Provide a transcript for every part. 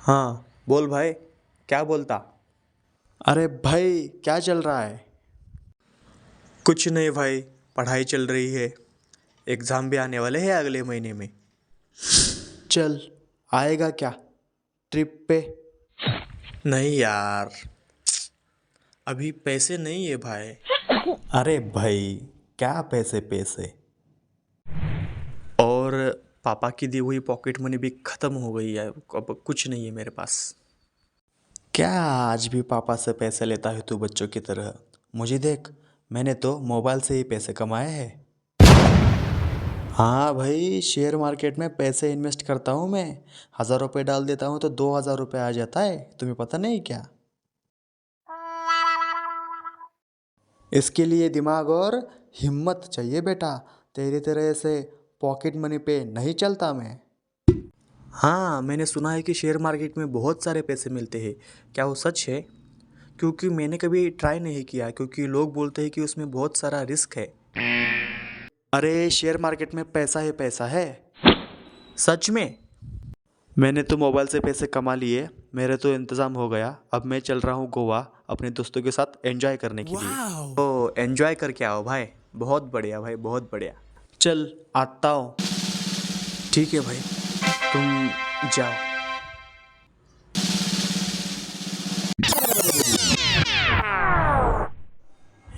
हाँ, बोल भाई। क्या बोलता? अरे भाई, क्या चल रहा है? कुछ नहीं भाई, पढ़ाई चल रही है। एग्ज़ाम भी आने वाले हैं अगले महीने में। चल, आएगा क्या ट्रिप पे? नहीं यार, अभी पैसे नहीं है भाई। अरे भाई, क्या पैसे पैसे? और पापा की दी हुई पॉकेट मनी भी ख़त्म हो गई है। अब कुछ नहीं है मेरे पास। क्या आज भी पापा से पैसे लेता है तू बच्चों की तरह? मुझे देख, मैंने तो मोबाइल से ही पैसे कमाए हैं। हाँ भाई, शेयर मार्केट में पैसे इन्वेस्ट करता हूँ मैं। 1,000 रुपये डाल देता हूँ तो 2,000 रुपये आ जाता है। तुम्हें पता नहीं क्या? इसके लिए दिमाग और हिम्मत चाहिए बेटा। तेरी तरह से पॉकेट मनी पे नहीं चलता मैं। हाँ, मैंने सुना है कि शेयर मार्केट में बहुत सारे पैसे मिलते हैं। क्या वो सच है? क्योंकि मैंने कभी ट्राई नहीं किया, क्योंकि लोग बोलते हैं कि उसमें बहुत सारा रिस्क है। अरे, शेयर मार्केट में पैसा ही पैसा है। सच में? मैंने तो मोबाइल से पैसे कमा लिए। मेरे तो इंतज़ाम हो गया। अब मैं चल रहा हूँ गोवा अपने दोस्तों के साथ एंजॉय करने के लिए। ओ, एन्जॉय करके आओ भाई। बहुत बढ़िया भाई, बहुत बढ़िया। चल, आता हूँ। ठीक है भाई, तुम जाओ।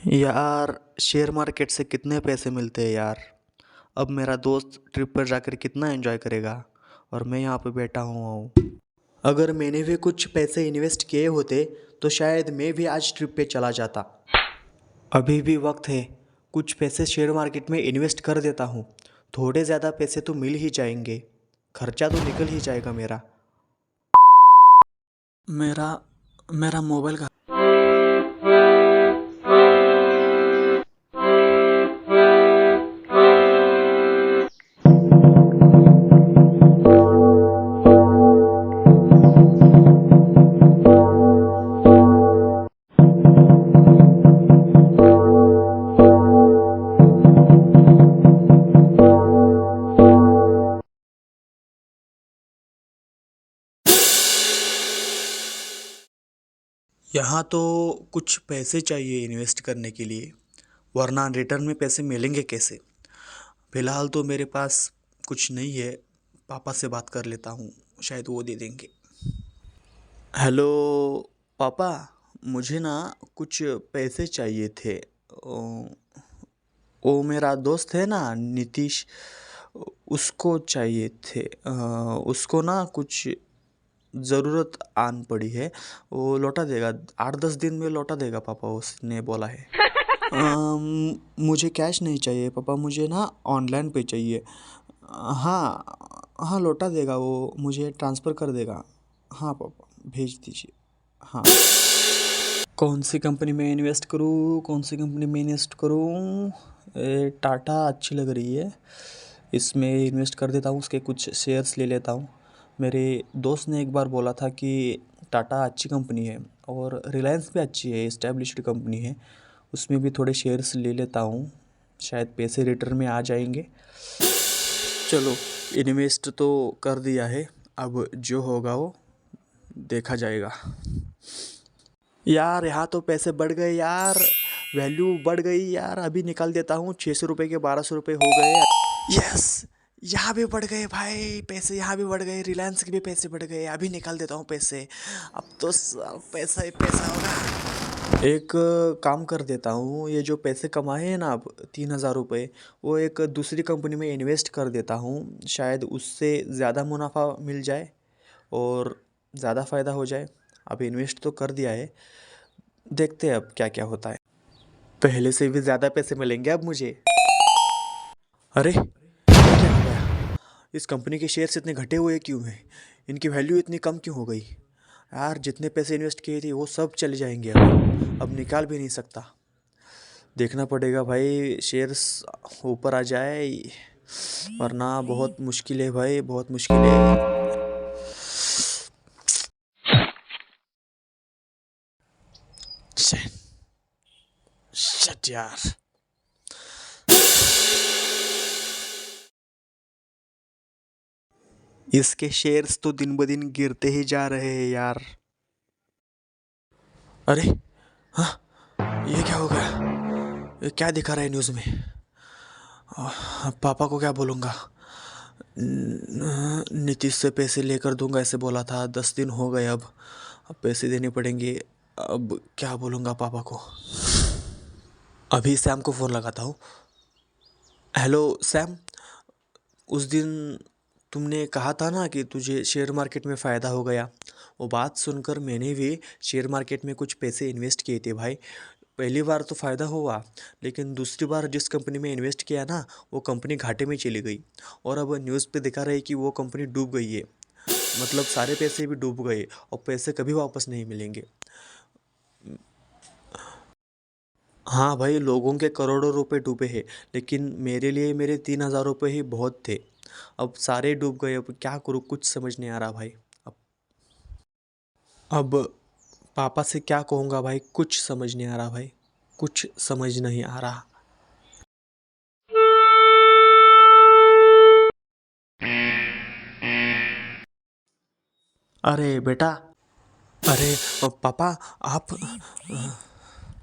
यार, शेयर मार्केट से कितने पैसे मिलते हैं यार? अब मेरा दोस्त ट्रिप पर जाकर कितना एंजॉय करेगा और मैं यहाँ पे बैठा हुआ हूँ। अगर मैंने भी कुछ पैसे इन्वेस्ट किए होते तो शायद मैं भी आज ट्रिप पे चला जाता। अभी भी वक्त है। कुछ पैसे शेयर मार्केट में इन्वेस्ट कर देता हूँ। थोड़े ज़्यादा पैसे तो मिल ही जाएंगे। खर्चा तो निकल ही जाएगा मेरा। मेरा मेरा मोबाइल का। यहाँ तो कुछ पैसे चाहिए इन्वेस्ट करने के लिए, वरना रिटर्न में पैसे मिलेंगे कैसे? फिलहाल तो मेरे पास कुछ नहीं है। पापा से बात कर लेता हूँ, शायद वो दे देंगे। हेलो पापा, मुझे ना कुछ पैसे चाहिए थे। वो मेरा दोस्त है ना, नीतीश, उसको चाहिए थे। उसको ना कुछ ज़रूरत आन पड़ी है। वो लौटा देगा, 8-10 दिन में लौटा देगा पापा, उसने बोला है। मुझे कैश नहीं चाहिए पापा, मुझे ना ऑनलाइन पे चाहिए। हाँ, हाँ लौटा देगा वो, मुझे ट्रांसफ़र कर देगा। हाँ पापा, भेज दीजिए। हाँ। कौन सी कंपनी में इन्वेस्ट करूँ, कौन सी कंपनी में इन्वेस्ट करूँ? टाटा अच्छी लग रही है, इसमें इन्वेस्ट कर देता हूँ। उसके कुछ शेयर्स ले लेता हूँ। मेरे दोस्त ने एक बार बोला था कि टाटा अच्छी कंपनी है और रिलायंस भी अच्छी है, इस्टेब्लिश्ड कंपनी है। उसमें भी थोड़े शेयर्स ले लेता हूँ, शायद पैसे रिटर्न में आ जाएंगे। चलो, इन्वेस्ट तो कर दिया है, अब जो होगा वो देखा जाएगा। यार, यहाँ तो पैसे बढ़ गए यार, वैल्यू बढ़ गई यार। अभी निकाल देता हूँ, 600 रुपये के 1200 रुपये हो गए। यस, यहाँ भी बढ़ गए भाई पैसे, यहाँ भी बढ़ गए। रिलायंस के भी पैसे बढ़ गए। अभी निकाल देता हूँ पैसे। अब तो सब पैसा ही पैसा होगा। एक काम कर देता हूँ, ये जो पैसे कमाए हैं ना अब 3,000 रुपये, वो एक दूसरी कंपनी में इन्वेस्ट कर देता हूँ। शायद उससे ज़्यादा मुनाफा मिल जाए और ज़्यादा फ़ायदा हो जाए। अब इन्वेस्ट तो कर दिया है, देखते हैं अब क्या क्या होता है। पहले से भी ज़्यादा पैसे मिलेंगे अब मुझे। अरे, ये क्या हो गया? इस कंपनी के शेयर्स इतने घटे हुए क्यों हैं? इनकी वैल्यू इतनी कम क्यों हो गई? यार, जितने पैसे इन्वेस्ट किए थे वो सब चले जाएंगे अब निकाल भी नहीं सकता। देखना पड़ेगा भाई, शेयर्स ऊपर आ जाए, वरना बहुत मुश्किल है भाई, बहुत मुश्किल है। शिट यार। इसके शेयर्स तो दिन ब दिन गिरते ही जा रहे हैं यार। अरे हाँ, ये क्या हो गया? ये क्या दिखा रहा है न्यूज़ में? पापा को क्या बोलूँगा? नीतीश से पैसे लेकर दूंगा ऐसे बोला था, 10 दिन हो गए अब पैसे देने पड़ेंगे। अब क्या बोलूँगा पापा को? अभी सैम को फ़ोन लगाता हूँ। हेलो सैम, उस दिन तुमने कहा था ना कि तुझे शेयर मार्केट में फ़ायदा हो गया। वो बात सुनकर मैंने भी शेयर मार्केट में कुछ पैसे इन्वेस्ट किए थे भाई। पहली बार तो फ़ायदा हुआ, लेकिन दूसरी बार जिस कंपनी में इन्वेस्ट किया ना, वो कंपनी घाटे में चली गई। और अब न्यूज़ पे दिखा रही कि वो कंपनी डूब गई है। मतलब सारे पैसे भी डूब गए और पैसे कभी वापस नहीं मिलेंगे। हाँ भाई, लोगों के करोड़ों रुपए डूबे हैं, लेकिन मेरे लिए मेरे 3,000 रुपये ही बहुत थे। अब सारे डूब गए, अब क्या करूँ कुछ समझ नहीं आ रहा भाई। अब पापा से क्या कहूँगा भाई, कुछ समझ नहीं आ रहा भाई, कुछ समझ नहीं आ रहा। अरे बेटा, अरे पापा, आप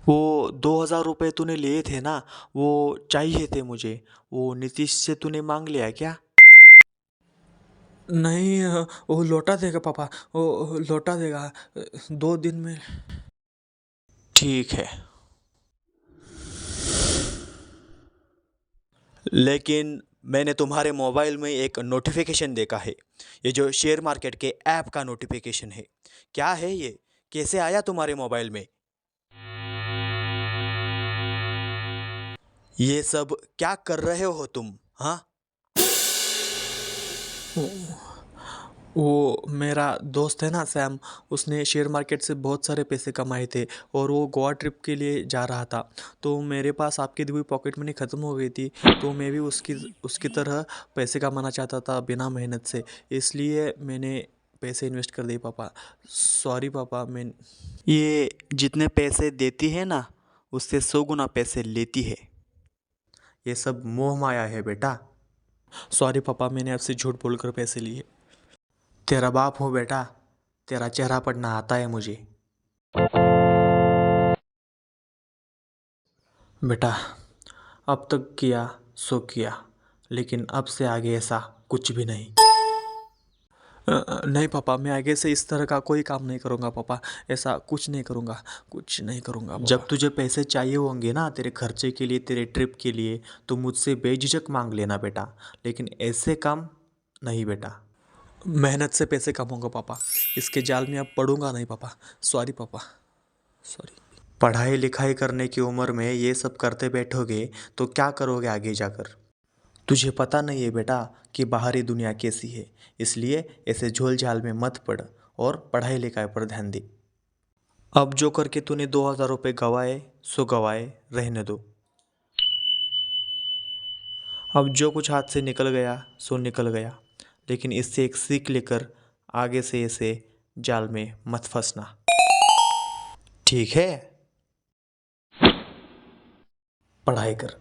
वो 2,000 रुपये तूने लिए थे ना, वो चाहिए थे मुझे। वो नीतीश से तूने मांग लिया क्या? नहीं, वो लौटा देगा पापा, वो लौटा देगा 2 दिन में। ठीक है, लेकिन मैंने तुम्हारे मोबाइल में एक नोटिफिकेशन देखा है। ये जो शेयर मार्केट के ऐप का नोटिफिकेशन है, क्या है ये? कैसे आया तुम्हारे मोबाइल में? ये सब क्या कर रहे हो तुम? हाँ, वो मेरा दोस्त है ना सैम, उसने शेयर मार्केट से बहुत सारे पैसे कमाए थे और वो गोवा ट्रिप के लिए जा रहा था। तो मेरे पास आपकी दी हुई पॉकेट मनी ख़त्म हो गई थी, तो मैं भी उसकी उसकी तरह पैसे कमाना चाहता था बिना मेहनत से, इसलिए मैंने पैसे इन्वेस्ट कर दिए पापा। सॉरी पापा, मैं ये जितने पैसे देती है ना, उससे 100 गुना पैसे लेती है। ये सब मोह माया है बेटा। सॉरी पापा, मैंने आपसे झूठ बोलकर पैसे लिए। तेरा बाप हूँ बेटा, तेरा चेहरा पढ़ना आता है मुझे। बेटा, अब तक किया सो किया, लेकिन अब से आगे ऐसा कुछ भी नहीं। नहीं पापा, मैं आगे से इस तरह का कोई काम नहीं करूँगा पापा, ऐसा कुछ नहीं करूँगा, कुछ नहीं करूँगा पापा। जब तुझे पैसे चाहिए होंगे ना तेरे खर्चे के लिए, तेरे ट्रिप के लिए, तो मुझसे बेझिझक मांग लेना बेटा, लेकिन ऐसे काम नहीं बेटा। मेहनत से पैसे कमाऊंगा पापा, इसके जाल में अब पढ़ूंगा नहीं पापा। सॉरी पापा, सॉरी। पढ़ाई लिखाई करने की उम्र में ये सब करते बैठोगे तो क्या करोगे आगे जाकर? तुझे पता नहीं है बेटा कि बाहरी दुनिया कैसी है, इसलिए ऐसे झोल झाल में मत पड़ और पढ़ाई लिखाई पर ध्यान दे। अब जो करके तूने 2,000 रुपये गवाए सो गवाए, रहने दो। अब जो कुछ हाथ से निकल गया सो निकल गया, लेकिन इससे एक सीख लेकर आगे से ऐसे जाल में मत फंसना, ठीक है? पढ़ाई कर।